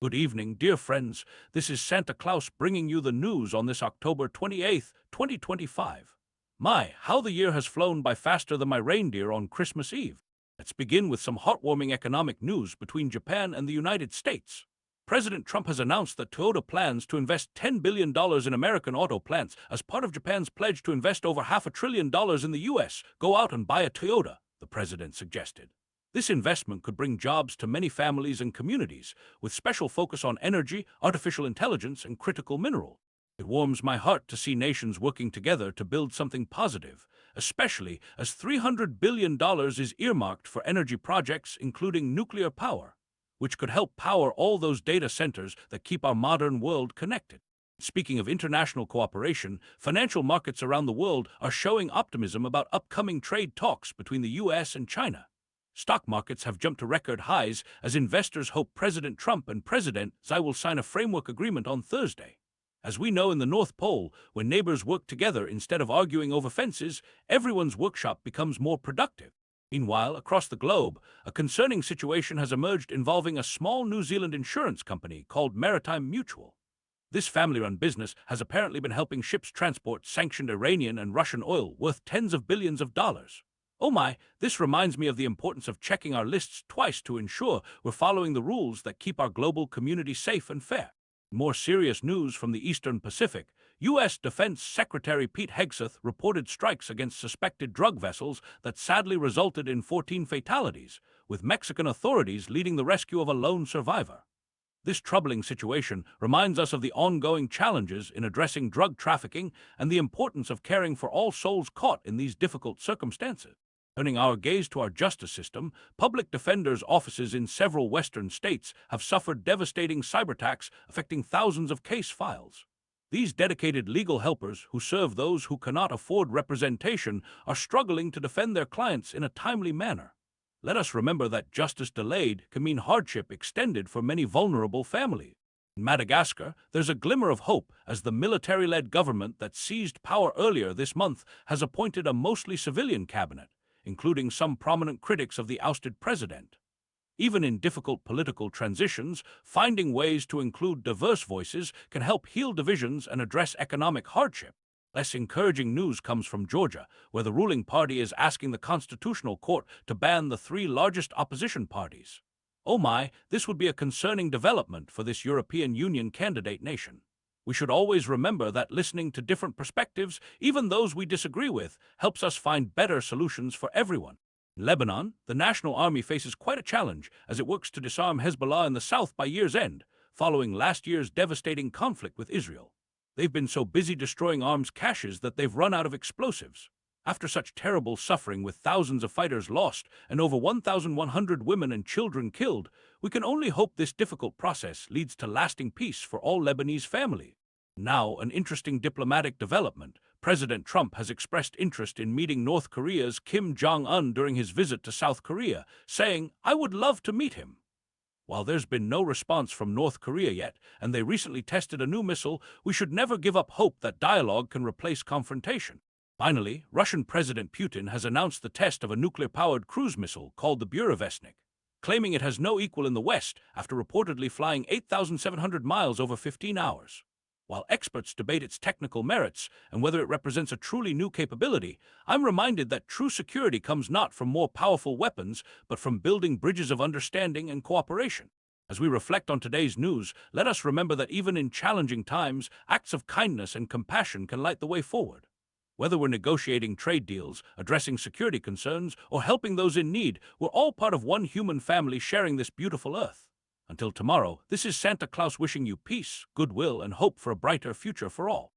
Good evening, dear friends. This is Santa Claus bringing you the news on this October 28th, 2025. My, how the year has flown by faster than my reindeer on Christmas Eve. Let's begin with some heartwarming economic news between Japan and the United States. President Trump has announced that Toyota plans to invest $10 billion in American auto plants as part of Japan's pledge to invest over $500 billion in the U.S. Go out and buy a Toyota, the president suggested. This investment could bring jobs to many families and communities, with special focus on energy, artificial intelligence, and critical mineral. It warms my heart to see nations working together to build something positive, especially as $300 billion is earmarked for energy projects including nuclear power, which could help power all those data centers that keep our modern world connected. Speaking of international cooperation, financial markets around the world are showing optimism about upcoming trade talks between the U.S. and China. Stock markets have jumped to record highs as investors hope President Trump and President Xi will sign a framework agreement on Thursday. As we know in the North Pole, when neighbors work together instead of arguing over fences, everyone's workshop becomes more productive. Meanwhile, across the globe, a concerning situation has emerged involving a small New Zealand insurance company called Maritime Mutual. This family-run business has apparently been helping ships transport sanctioned Iranian and Russian oil worth tens of billions of dollars. Oh my, this reminds me of the importance of checking our lists twice to ensure we're following the rules that keep our global community safe and fair. More serious news from the Eastern Pacific. U.S. Defense Secretary Pete Hegseth reported strikes against suspected drug vessels that sadly resulted in 14 fatalities, with Mexican authorities leading the rescue of a lone survivor. This troubling situation reminds us of the ongoing challenges in addressing drug trafficking and the importance of caring for all souls caught in these difficult circumstances. Turning our gaze to our justice system, public defenders' offices in several Western states have suffered devastating cyberattacks affecting thousands of case files. These dedicated legal helpers who serve those who cannot afford representation are struggling to defend their clients in a timely manner. Let us remember that justice delayed can mean hardship extended for many vulnerable families. In Madagascar, there's a glimmer of hope as the military-led government that seized power earlier this month has appointed a mostly civilian cabinet, including some prominent critics of the ousted president. Even in difficult political transitions, finding ways to include diverse voices can help heal divisions and address economic hardship. Less encouraging news comes from Georgia, where the ruling party is asking the Constitutional Court to ban the three largest opposition parties. Oh my, this would be a concerning development for this European Union candidate nation. We should always remember that listening to different perspectives, even those we disagree with, helps us find better solutions for everyone. In Lebanon, the National Army faces quite a challenge as it works to disarm Hezbollah in the south by year's end, following last year's devastating conflict with Israel. They've been so busy destroying arms caches that they've run out of explosives. After such terrible suffering with thousands of fighters lost and over 1,100 women and children killed, we can only hope this difficult process leads to lasting peace for all Lebanese families. Now, an interesting diplomatic development. President Trump has expressed interest in meeting North Korea's Kim Jong-un during his visit to South Korea, saying, "I would love to meet him." While there's been no response from North Korea yet, and they recently tested a new missile, we should never give up hope that dialogue can replace confrontation. Finally, Russian President Putin has announced the test of a nuclear-powered cruise missile called the Burevestnik, claiming it has no equal in the West after reportedly flying 8,700 miles over 15 hours. While experts debate its technical merits and whether it represents a truly new capability, I'm reminded that true security comes not from more powerful weapons, but from building bridges of understanding and cooperation. As we reflect on today's news, let us remember that even in challenging times, acts of kindness and compassion can light the way forward. Whether we're negotiating trade deals, addressing security concerns, or helping those in need, we're all part of one human family sharing this beautiful earth. Until tomorrow, this is Santa Claus wishing you peace, goodwill, and hope for a brighter future for all.